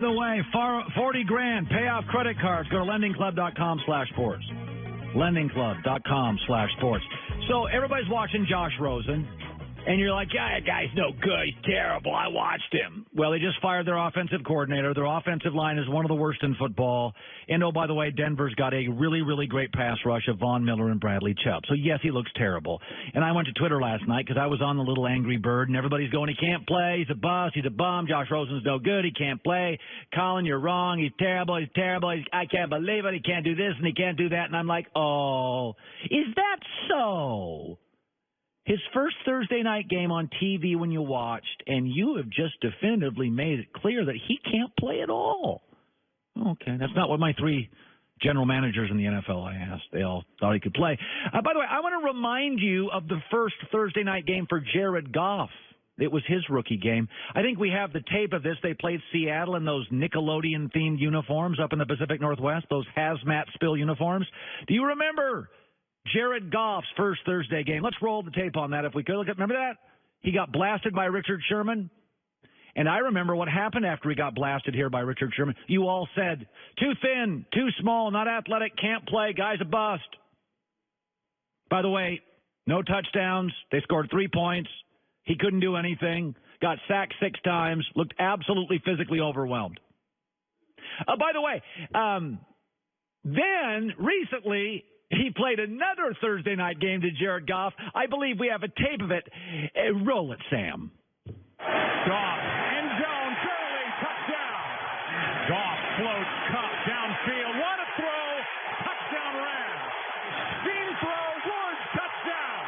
the way. 40 grand. Pay off credit cards. Go to lendingclub.com/sports. Lendingclub.com/sports. So everybody's watching Josh Roden. And you're like, yeah, that guy's no good. He's terrible. I watched him. Well, they just fired their offensive coordinator. Their offensive line is one of the worst in football. And, oh, by the way, Denver's got a really, really great pass rush of Von Miller and Bradley Chubb. So, yes, he looks terrible. And I went to Twitter last night because I was on the little Angry Bird, and everybody's going, he can't play. He's a bust. He's a bum. Josh Rosen's no good. He can't play. Colin, you're wrong. He's terrible. He's terrible. I can't believe it. He can't do this and he can't do that. And I'm like, oh, is that so? His first Thursday night game on TV when you watched, and you have just definitively made it clear that he can't play at all. Okay, that's not what my three general managers in the NFL I asked. They all thought he could play. By the way, I want to remind you of the first Thursday night game for Jared Goff. It was his rookie game. I think we have the tape of this. They played Seattle in those Nickelodeon-themed uniforms up in the Pacific Northwest, those hazmat spill uniforms. Do you remember Jared Goff's first Thursday game? Let's roll the tape on that if we could. Remember that? He got blasted by Richard Sherman. And I remember what happened after he got blasted here by Richard Sherman. You all said, too thin, too small, not athletic, can't play, guy's a bust. By the way, no touchdowns. They scored 3 points. He couldn't do anything. Got sacked 6 times. Looked absolutely physically overwhelmed. By the way, then recently he played another Thursday night game to Jared Goff. I believe we have a tape of it. Roll it, Sam. Goff, end zone, Gurley, touchdown. Goff floats Cup downfield. What a throw. Touchdown Rams. Seam throw, Woods, touchdown.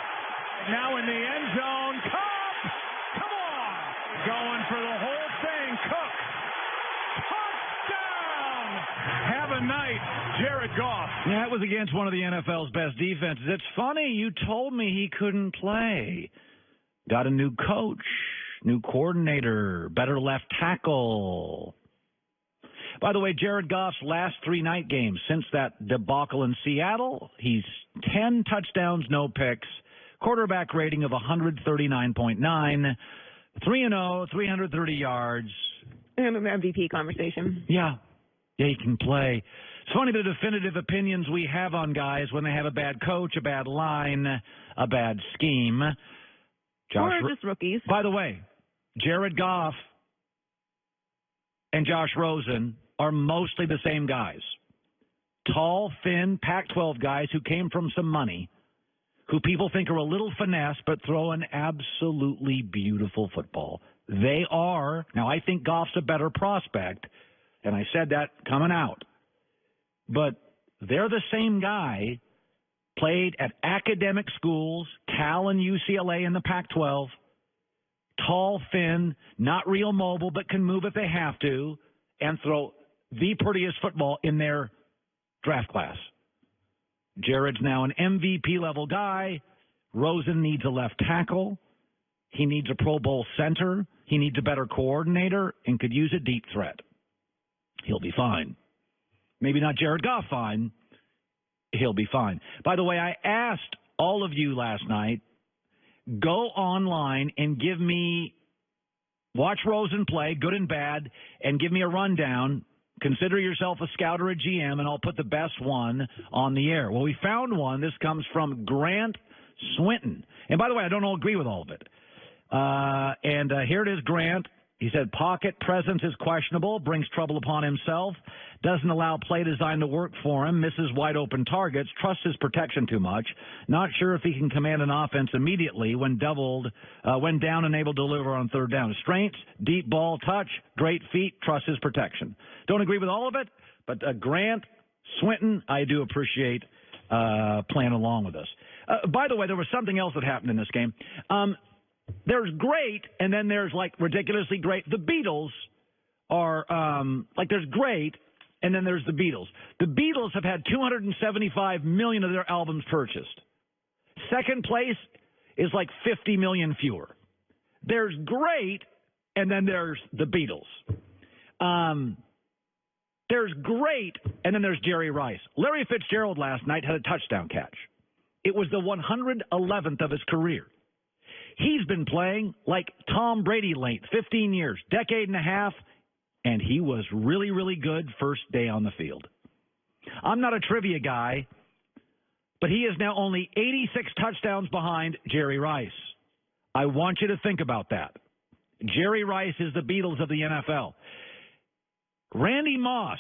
Now in the end zone, Cup. Come on. Going for the whole thing. Cook. Touchdown. Have a night, Jared Goff. Yeah, that was against one of the NFL's best defenses. It's funny, you told me he couldn't play. Got a new coach, new coordinator, better left tackle. By the way, Jared Goff's last 3 night games since that debacle in Seattle, he's 10 touchdowns, no picks, quarterback rating of 139.9, 3-0, 330 yards. And an MVP conversation. Yeah, he can play. It's funny the definitive opinions we have on guys when they have a bad coach, a bad line, a bad scheme. Or just rookies. By the way, Jared Goff and Josh Roden are mostly the same guys. Tall, thin, Pac-12 guys who came from some money, who people think are a little finesse but throw an absolutely beautiful football. They are. Now, I think Goff's a better prospect, and I said that coming out. But they're the same guy, played at academic schools, Cal and UCLA in the Pac-12, tall, thin, not real mobile, but can move if they have to, and throw the prettiest football in their draft class. Jared's now an MVP-level guy. Rosen needs a left tackle. He needs a Pro Bowl center. He needs a better coordinator and could use a deep threat. He'll be fine. Maybe not Jared Goff fine. He'll be fine. By the way, I asked all of you last night, go online and watch Rosen play, good and bad, and give me a rundown. Consider yourself a scout or a GM, and I'll put the best one on the air. Well, we found one. This comes from Grant Swinton. And by the way, I don't agree with all of it. Here it is, Grant. He said, pocket presence is questionable, brings trouble upon himself, doesn't allow play design to work for him, misses wide open targets, trusts his protection too much, not sure if he can command an offense immediately when down and able to deliver on third down. Strengths, deep ball touch, great feet, trusts his protection. Don't agree with all of it, but Grant Swinton, I do appreciate playing along with us. By the way, there was something else that happened in this game. There's great, and then there's, ridiculously great. The Beatles are, there's great, and then there's the Beatles. The Beatles have had 275 million of their albums purchased. Second place is 50 million fewer. There's great, and then there's the Beatles. There's great, and then there's Jerry Rice. Larry Fitzgerald last night had a touchdown catch. It was the 111th of his career. He's been playing like Tom Brady length, 15 years, decade and a half, and he was really, really good first day on the field. I'm not a trivia guy, but he is now only 86 touchdowns behind Jerry Rice. I want you to think about that. Jerry Rice is the Beatles of the NFL. Randy Moss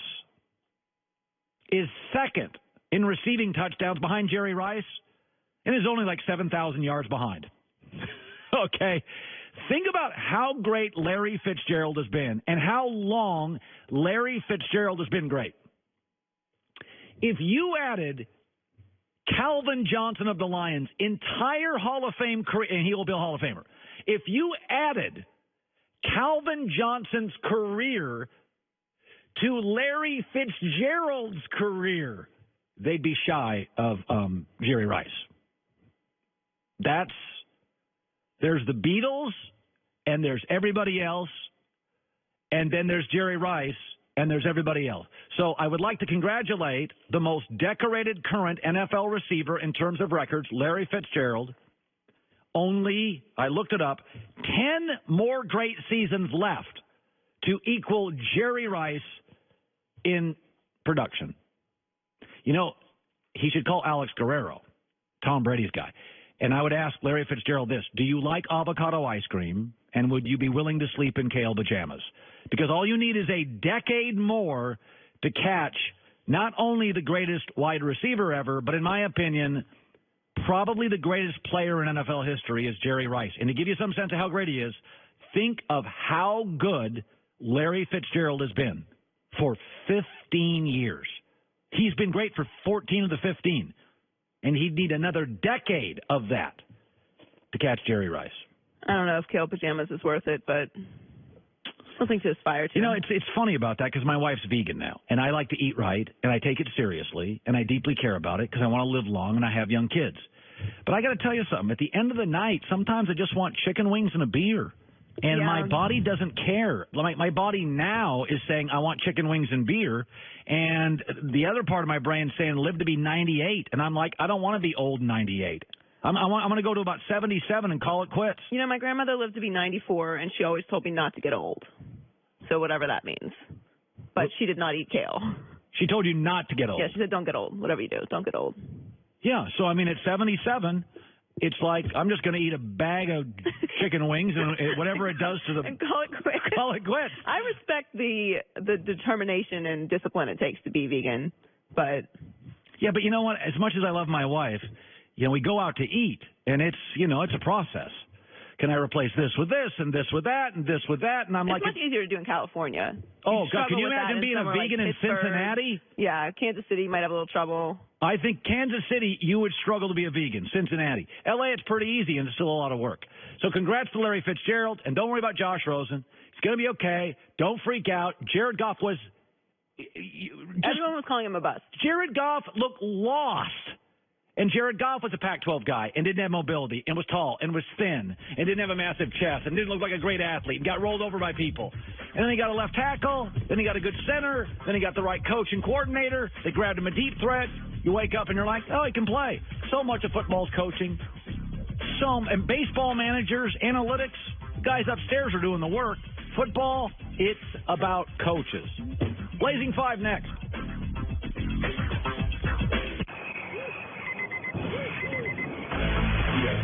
is second in receiving touchdowns behind Jerry Rice and is only like 7,000 yards behind. Okay. Think about how great Larry Fitzgerald has been and how long Larry Fitzgerald has been great. If you added Calvin Johnson of the Lions' entire Hall of Fame career, and he will be a Hall of Famer, if you added Calvin Johnson's career to Larry Fitzgerald's career, they'd be shy of Jerry Rice. There's the Beatles, and there's everybody else, and then there's Jerry Rice, and there's everybody else. So I would like to congratulate the most decorated current NFL receiver in terms of records, Larry Fitzgerald. Only, I looked it up, 10 more great seasons left to equal Jerry Rice in production. You know, he should call Alex Guerrero, Tom Brady's guy. And I would ask Larry Fitzgerald this: do you like avocado ice cream, and would you be willing to sleep in kale pajamas? Because all you need is a decade more to catch not only the greatest wide receiver ever, but in my opinion, probably the greatest player in NFL history is Jerry Rice. And to give you some sense of how great he is, think of how good Larry Fitzgerald has been for 15 years. He's been great for 14 of the 15. And he'd need another decade of that to catch Jerry Rice. I don't know if kale pajamas is worth it, but something to aspire to. You know, it's funny about that because my wife's vegan now, and I like to eat right, and I take it seriously, and I deeply care about it because I want to live long and I have young kids. But I got to tell you something. At the end of the night, sometimes I just want chicken wings and a beer. And my body doesn't care. My body now is saying, I want chicken wings and beer. And the other part of my brain is saying, live to be 98. And I'm like, I don't want to be old 98. I'm going to go to about 77 and call it quits. You know, my grandmother lived to be 94, and she always told me not to get old. So whatever that means. But she did not eat kale. She told you not to get old? Yeah, she said, don't get old. Whatever you do, don't get old. Yeah, so, I mean, at 77... it's like I'm just going to eat a bag of chicken wings and whatever it does to the and call it quits. Call it quits. I respect the determination and discipline it takes to be vegan, but yeah, but you know what? As much as I love my wife, you know, we go out to eat, and it's it's a process. Can I replace this with this and this with that and this with that? And I'm it's much easier to do in California. Oh, God, can you imagine being a vegan in Cincinnati? Yeah, Kansas City might have a little trouble. I think Kansas City, you would struggle to be a vegan. Cincinnati. L.A., it's pretty easy, and it's still a lot of work. So congrats to Larry Fitzgerald, and don't worry about Josh Roden. He's going to be okay. Don't freak out. Jared Goff was... everyone was calling him a bust. Jared Goff looked lost. And Jared Goff was a Pac-12 guy and didn't have mobility and was tall and was thin and didn't have a massive chest and didn't look like a great athlete and got rolled over by people. And then he got a left tackle. Then he got a good center. Then he got the right coach and coordinator. They grabbed him a deep threat. You wake up and you're like, oh, he can play. So much of football's coaching. And baseball managers, analytics, guys upstairs are doing the work. Football, it's about coaches. Blazing 5 next. Yes,